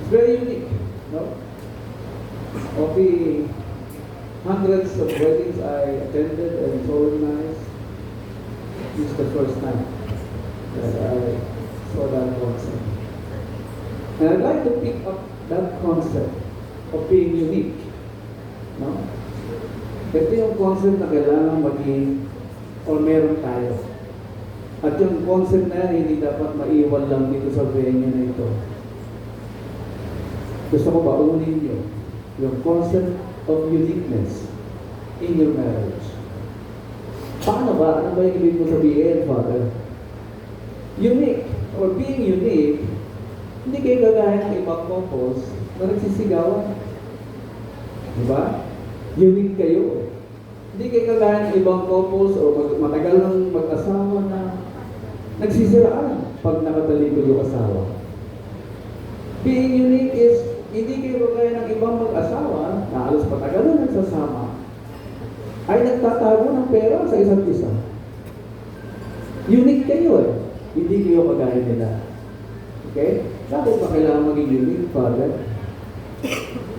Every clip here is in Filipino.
It's very unique, no? Of the hundreds of weddings I attended and solemnized, this is the first time that I saw that concept. And I'd like to pick up that concept of being unique, no? Ito yung concept na kailangan maging or meron tayo. At yung concept na yan, hindi dapat maiwan lang dito sa venue na ito. Gusto ko baunin nyo yung concept of uniqueness in your marriage. Paano ba? Ano ba yung ibig mo sabihin, Father? Unique or being unique, hindi kayo gagaya ng ibang couples na nagsisigawan. Diba? Unique kayo. Hindi kayo kagaya ng ibang couples o matagal ng mag-asawa na nagsisiraan pag nakatalikod yung asawa. Being unique is, hindi kayo kagaya ng ibang mag-asawa na halos patagal na nagsasama, ay nagtatago ng pera sa isa't isa. Unique kayo eh. Hindi kayo kagaya nila. Okay? Bakit ba kailangan maging unique, Father?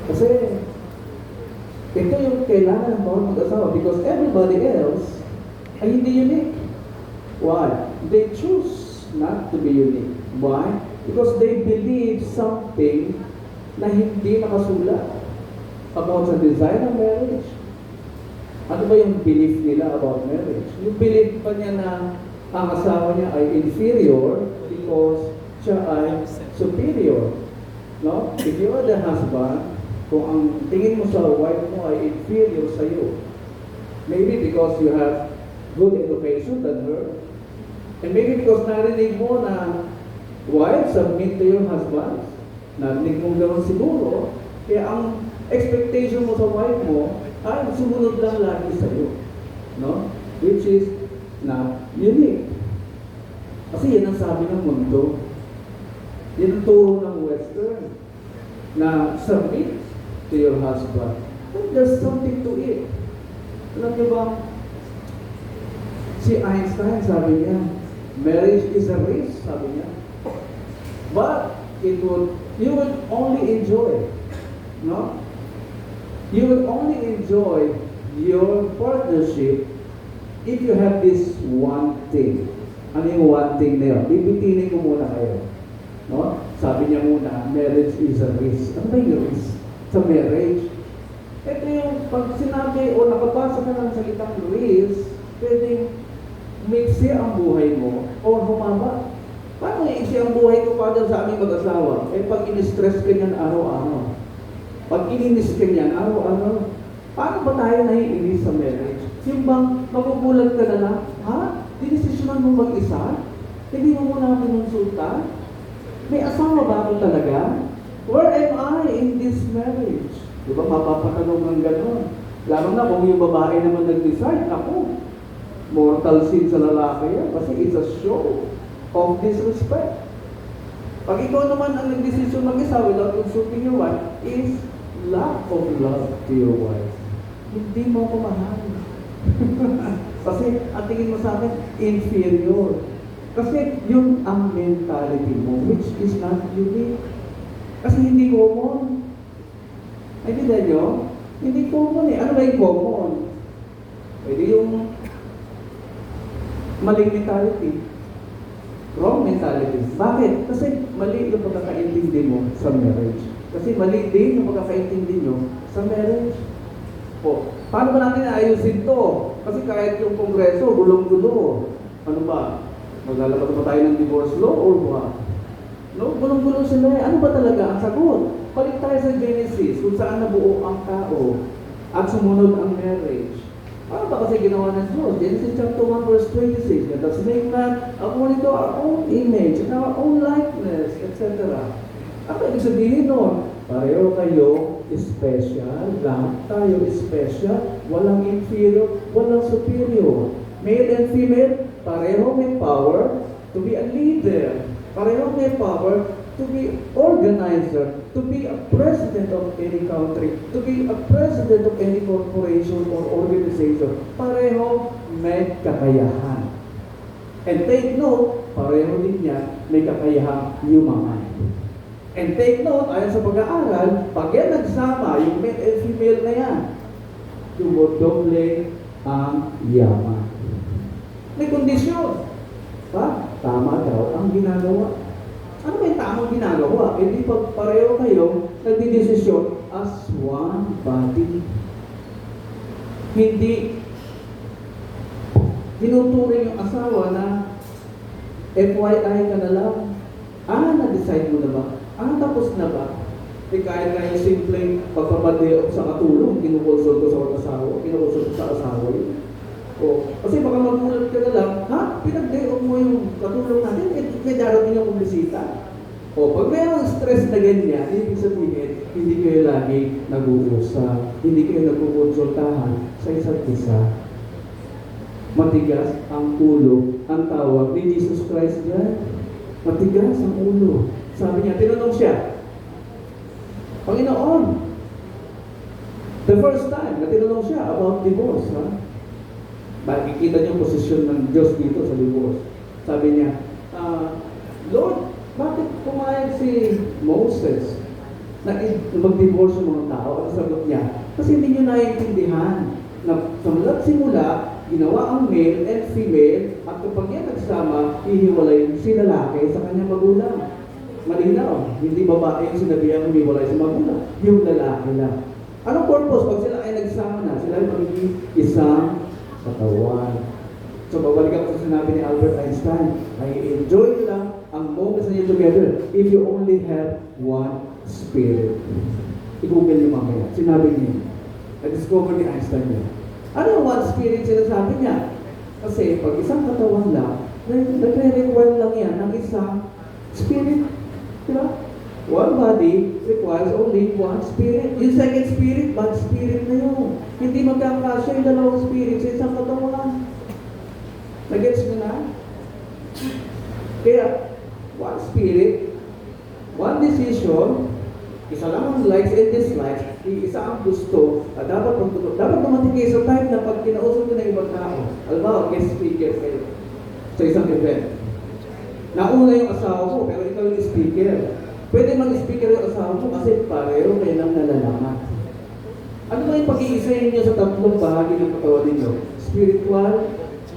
Kasi, ito yung kailangan ng bawat mag-asawa because everybody else ay hindi unique. Why? They choose not to be unique. Why? Because they believe something na hindi nakasulat about the design of marriage. Ano ba yung belief nila about marriage? Yung belief pa niya na ang asawa niya ay inferior because siya ay superior. No? If you are the husband, kung ang tingin mo sa wife mo ay inferior sa iyo, maybe because you have good education than her, and maybe because narinig mo na wife, submit to your husband, narinig mo gano'n siguro, kaya ang expectation mo sa wife mo ay sumunod lang lagi sa iyo, no? Which is not unique. Kasi yan ang sabi ng mundo. Yan ang turo ng Western na submit to your husband. But there's something to it. Alam niyo ba, si Einstein sabi niya, marriage is a race, sabi niya. But you will only enjoy, no? You will only enjoy your partnership if you have this one thing. Ano yung one thing na yun? Bibitinin ko muna kayo. No? Sabi niya muna, marriage is a risk. Ano ba yung risk sa marriage? Ito yung pag sinabi o nakapasa ka ng salitang risk, pwedeng mixi ang buhay mo o humaba. Paano i-iksi ang buhay ko para sa aming mag-asawa? Eh pag in-stress ka niyan araw-araw. Pag ininis ka niyan araw-araw. Paano ba tayo naiinis sa marriage? Yung bang magugulat ka na lang, ha? Dinesisyonan mo mag-isa? Hindi mo muna pinonsulta? May asawa ba ako talaga? Where am I in this marriage? Di ba mapapatanong ng gano'n? Lalo na kung yung babae naman nag-decide, ako, mortal sin sa lalaki yan kasi it's a show of disrespect. Pag ikaw naman ang nag-desisyon mag-isa without consulting your wife is lack of love to your wife. Hindi mo ko mahal. Kasi ang tingin mo sa akin, inferior. Kasi yun ang mentality mo, which is not unique. Kasi hindi common. Ay, hindi nyo? Hindi common eh. Ano ba yung common? Pwede yung maling mentality. Wrong mentality. Bakit? Kasi mali yung pagkakaintindi mo sa marriage. Kasi mali din yung pagkakaintindi nyo sa marriage. O, paano ba natin ayusin to? Kasi kahit yung kongreso, gulong-gulo. Ano ba? Maglalabas ba tayo ng divorce law or what? No, gulong-gulo sila eh. Ano ba talaga ang sagot? Balik tayo sa Genesis, kung saan nabuo ang tao at sumunod ang marriage. Ano ba kasi ginawa ng Diyos? Genesis chapter 1 verse 26. Let us make man according to our own image and our own likeness, etc. Ano ibig sabihin nun? Pareho kayo special, lahat tayo special, walang inferior, walang superior. Male and female, pareho may power to be a leader. Pareho may power to be organizer, to be a president of any country, to be a president of any corporation or organization. Pareho may kakayahan. And take note, pareho din yan may kakayahang human. And take note, ayon sa pag-aaral, pag yan nagsama, yung male and female na yan, dumodoble ang yaman. May kondisyon. Pa, tama daw ang ginagawa. Ano ba yung tamang ginagawa? Hindi pag pareho kayo, nagdidesisyon as one body. Hindi tinuturing yung asawa na FYI ka na lang. Na-decide mo na ba? Tapos na ba? Kahit na yung simpleng pagpapadeok sa katulong, kinukonsulto sa asawa, kinukonsulto sa asawa yun. Kasi baka magulat ka na lang, pinag-deok mo yung katulong natin, may darating yung bisita. Pag mayroong stress na ganyan, ibig sabihin, hindi kayo lagi nag-uusap, hindi kayo nagkukonsultahan sa isa't isa. Matigas ang ulo, ang tawag ni Jesus Christ dyan. Matigas ang ulo. Sabi niya, tinanong siya, Panginoon, the first time na tinanong siya about divorce, makikita niyo yung posisyon ng Diyos dito sa divorce. Sabi niya, Lord, bakit pumayag si Moses na mag-divorce yung mga tao? Ano sagot niya? Kasi hindi niyo naiintindihan na sa mula't simula, ginawa ang male and female, at kapag yan nagsama, hihiwalay si lalaki sa kanyang magulang. Malinaw, hindi babae yung sinabihang humiwalay sa magulang, yung lalaki lang. Anong purpose? Pag sila ay nagsama na, sila ay magiging isang katawan. So, babalik ako sa sinabi ni Albert Einstein, ay enjoy nyo lang ang moments na yun together if you only have one spirit. I-google nyo mamaya. Sinabi niya, na-discover ni Einstein niya. Ano yung one spirit sinasabi niya? Kasi pag isang katawan lang, nagre-require lang yan ng isang spirit. Diba? One body requires only one spirit. Yung second spirit, bad spirit na yun. Hindi magkakasya yung dalawang spirit sa isang katawan. Nag-gets mo na? Kaya, one spirit, one decision, isa lang ang likes and dislikes, isa ang gusto, dapat dumating kayo sa time na pag kinausap ko ng ibang tao, alam guest speaker kayo sa isang event. Nauna yung asawa ko, pero ikaw yung speaker. Pwede mag-speaker yung asawa ko kasi pareho kayo lang nalalaman. Ano ba yung pag-iisa ninyo sa tatlong bahagi ng katawan ninyo? Spiritual,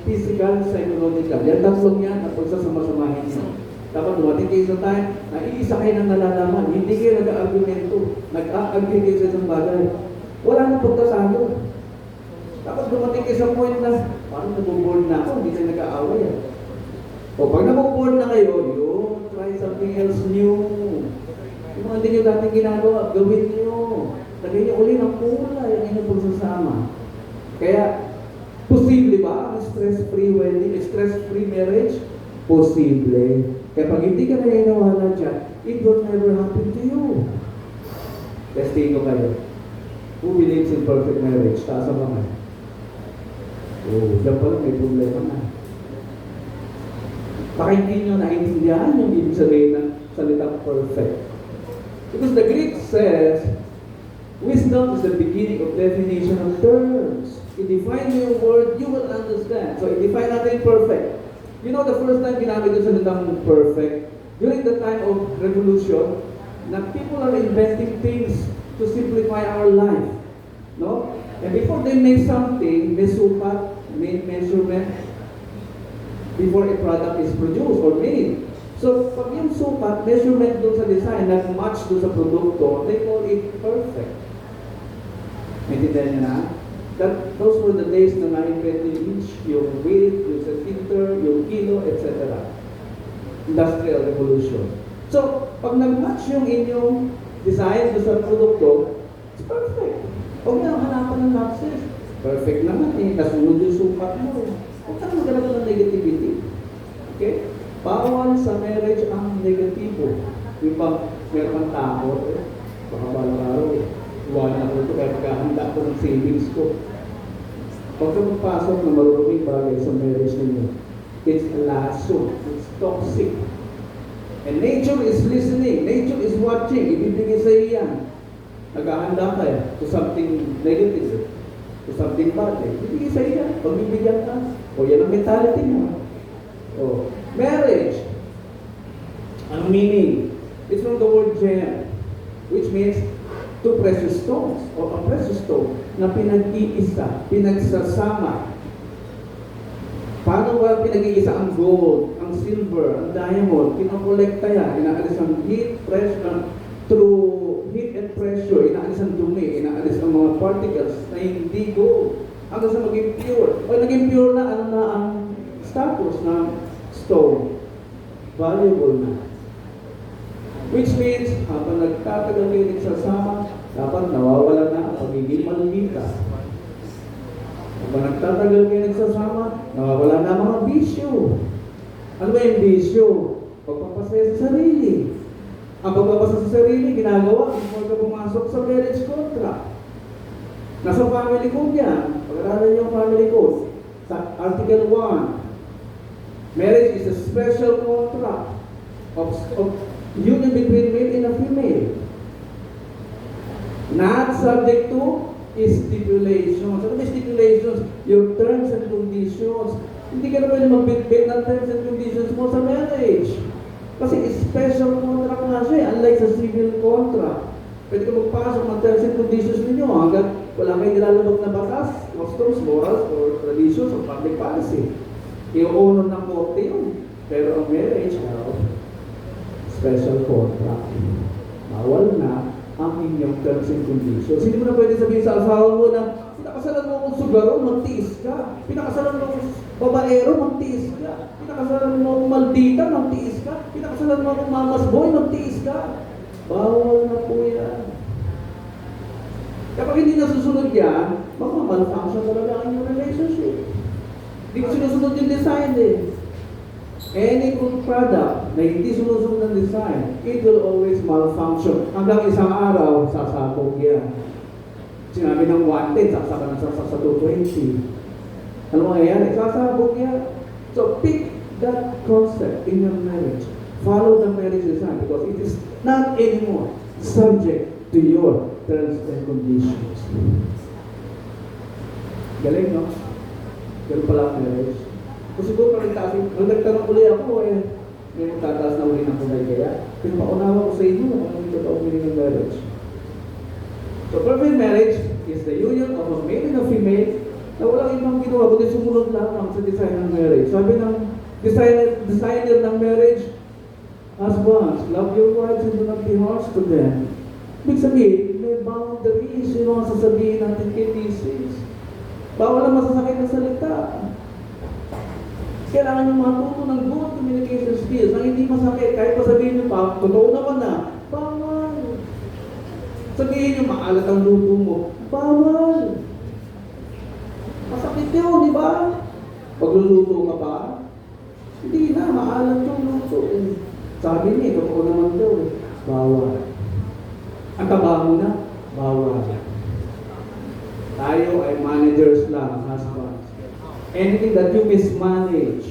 physical, psychological. Yan tatlong yan at pagsasama-samahin nyo. Dapat dumating kayo sa time na iisa kayo ng nalalaman. Hindi kayo nag-argumento. Nag-agree kayo sa isang bagay. Wala nang pagkasalo. Dapat dumating kayo sa point na parang nabuboard na ako, hindi kayo nag-aaway. Pag nabuboard na kayo, try something else new. Yung mga hindi nyo dating ginagawa, gawin nyo. Lagay nyo uli ng kulay ang inyong pagsasama. Kaya, posible ba ang stress-free wedding, stress-free marriage? Posible. Kaya pag hindi ka naniniwala dyan, it will never happen to you. Testing ko kayo. Who believes in perfect marriage? Taas ang kamay. Diyan pala may problema na. Baka hindi nyo naintindihan yung ibig sabihin ng salitang perfect. Because the Greek says, wisdom is the beginning of definition of terms. I-define yung word, you will understand. So, i-define natin perfect. You know, the first time ginamit yung salitang perfect, during the time of revolution, na people are inventing things to simplify our life. No? And before they make something, may sukat, may measurement, before a product is produced or made. So, pag yung sukat, measurement doon sa design, nag-match doon sa produkto, they call it perfect. Maintindihan niyo na? Those were the days na na-invent yung inch, yung weight, yung centimeter, yung kilo, etc. Industrial Revolution. So, pag nag-match yung inyong design doon sa produkto, it's perfect. Huwag na hanapan ng lapses. Perfect naman eh. Nasunod yung sukat mo. Huwag ka na magkaroon ng negativity. Okay? Bawal sa marriage ang negatibo. Yung bang meron kang takot eh. Baka balang araw eh. Iwanan ako ito kaya magkahanda ko ng savings ko. Pag ka magpasok na maruruming bagay sa marriage ninyo, it's a lasso. It's toxic. And nature is listening. Nature is watching. Ibibigay sa iyo yan. Naghahanda ka to something negative. To something bad eh. Ibibigay sa iyo yan. Pagbibigyan ka. O yan ang mentality mo. O, marriage. Ang meaning. It's from the word gem, which means two precious stones, or a precious stone na pinag-iisa, pinagsasama. Paano ba pinag-iisa ang gold, ang silver, ang diamond? Kinokolekta yan, inaalis ang heat, pressure, through heat and pressure, inaalis ang dumi, inaalis ang mga particles na hindi gold. Hanggang sa maging pure. O naging pure na, ano na ang status ng stone? Valuable na. Which means, habang nagtatagal kayo nagsasama, dapat nawawala na ang pagiging malita. Habang nagtatagal kayo nagsasama, nawawala na ang mga bisyo. Ano ba yung bisyo? Pagpapasaya sa sarili. Ang pagpapasaya sa sarili, ginagawa before ka pumasok sa marriage contract. Nasa family code yan. Pag-aralan yung family code. Sa Article 1, marriage is a special contract of union between male and a female. Not subject to stipulations. Ano ba stipulations? Your terms and conditions. Hindi ka na pwede mag-bit ng terms and conditions mo sa marriage. Kasi special contract nga siya, unlike sa civil contract. Pwede ka magpasok ng terms and conditions ninyo hanggang wala kayong nilalabag na batas, customs, morals, or traditions, or public policy. Iuunon ng korte yun. Pero ang marriage, special contract. Bawal na ang inyong terms and conditions. Hindi mo na pwede sabihin sa asawa mo na pinakasalan mo akong sugaro, magtiis ka. Pinakasalan mo akong babaero, magtiis ka. Pinakasalan mo akong maldita, magtiis ka. Pinakasalan mo akong mamas boy, magtiis ka. Bawal na po yan. Kapag hindi nasusunod yan, magmamalfunction talaga ang inyong relationship. Hindi ko sinusunod yung design eh. Any good product na hindi sumusunod ng design, it will always malfunction. Hanggang isang araw, sasabog yan. Sinabi ng 110, sasaka ng sa 220. Ano mangyayari? Sasabog yan. So pick that concept in your marriage. Follow the marriage design because it is not anymore subject to your terms and conditions. Galing, no? Galing pala ang marriage. Kung siguro nagtanong uli ako, may magtataas na uli ng kulay kaya. Pero paunawa ko sa inyo, ano yung totoong meaning ng marriage. So perfect marriage is the union of a male and a female na walang ibang ginawa, kundi sumunod lamang sa design ng marriage. Sabi ng designer ng marriage, husbands, love your wives and do not be harsh to them. Ibig sabihin, may boundaries yun ang sasabihin natin kay Mrs. Bawal ang masasakit na salita. Kailangan nyo matuto ng good communication skills na hindi masakit. Kahit pa sabihin nyo pa, totoo naman na, bawal. Sabihin nyo, maalat ang luto mo. Bawal. Masakit yun, di ba? Pagluluto ka ba? Hindi na, maalat yung luto. Sabi niya, totoo naman daw. Bawal. Ang taba mo na, bawal. Tayo ay managers lang, husbands. Anything that you mismanage.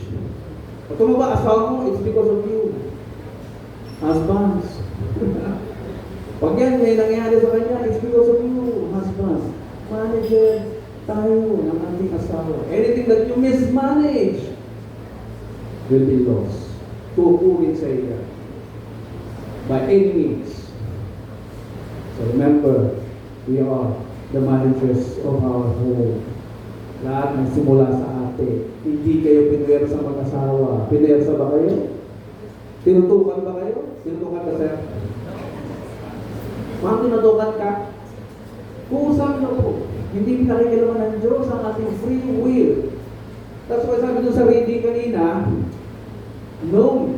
Pag tumaba asawa mo, it's because of you. Husbands. Pag yan may nangyari sa kanya, it's because of you, husbands. Manager tayo ng ating asawa. Anything that you mismanage will be lost. Tukurin sa iya. By any means. So remember, we are the managers of our home. Lahat ng simula sa ate. Hindi kayo pinwersa mag-asawa. Pinwersa ba kayo? Tinutukan ba kayo? Tinutukan ka, sir? Ma'am, tinutukan ka? Kusang na po. Hindi pinakikilaman ng Diyos ang ating free will. That's why sabi doon sa reading kanina, no,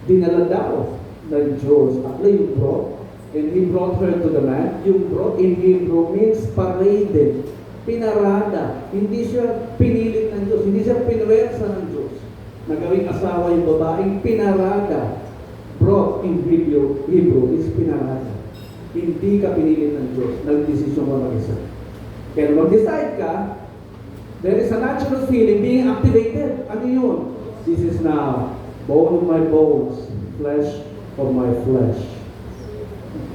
dinala daw ng Diyos. Actually, yung brought, and He brought her to the man. Yung brought in Hebrew means paraded. Pinarada. Hindi siya pinilit ng Diyos. Hindi siya pinwersa ng Diyos. Nagawing asawa yung babaeng pinarada. Brought in Hebrew is pinarada. Hindi ka pinilit ng Diyos. Nagdesisyon ka mag-isa. Kaya mag-decide ka, there is a natural feeling being activated. Ano yun? This is now bone of my bones, flesh of my flesh.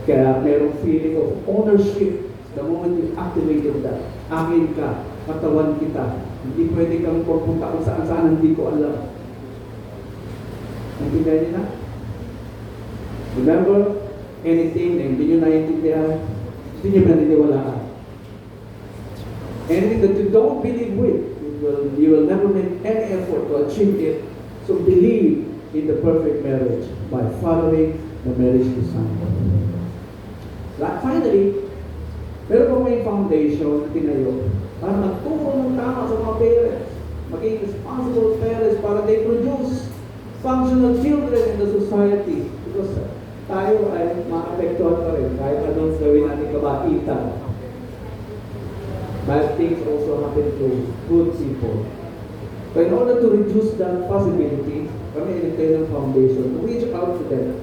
Kaya mayroong feeling of ownership the moment you activated that. Akin ka, katawan kita. Hindi pwede kang pupunta kung saan-saan, hindi ko alam. Naintindihan niyo na? Remember, anything na hindi nyo naiintindihan, hindi nyo naniniwalaan. Anything that you don't believe with, you will never make any effort to achieve it. So believe in the perfect marriage by following the marriage design. Finally, meron po may foundation na tinayo para magturo ng tama sa mga parents, maging responsible parents para they produce functional children in the society. Because tayo ay maapektuhan pa rin kahit anong gawin natin kabaitan. Bad things also happen to good people. So in order to reduce that possibility, kami in ng foundation to reach out to them.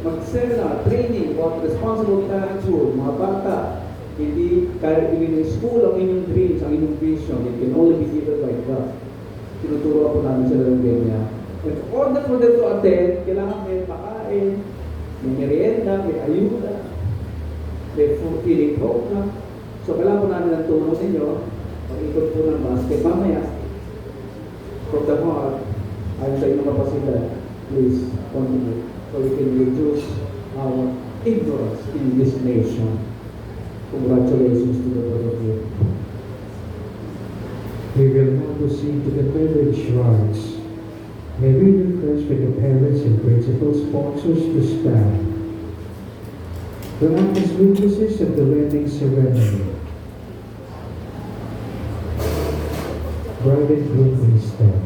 Mag-seminar, training about responsible parenthood, mga bata, hindi kaya ibigay ng school ang inyong dreams, ang inyong vision. It can only be given by God. Tinuturo po namin sila ng ganyan. In order for them to attend, kailangan may pakain, may merienda, may ayuda, may feeding program. So kailangan po namin ang tulong ninyo, pag-ikot po ng basket. Mamaya, from the heart, ayon sa inyong kapasidad, please contribute so we can reduce our ignorance in this nation. Congratulations to the both of you. We will now proceed to the marriage rites. May we request for the parents and principal sponsors to stand. The as witnesses of the wedding ceremony. Bride and groom, please stand.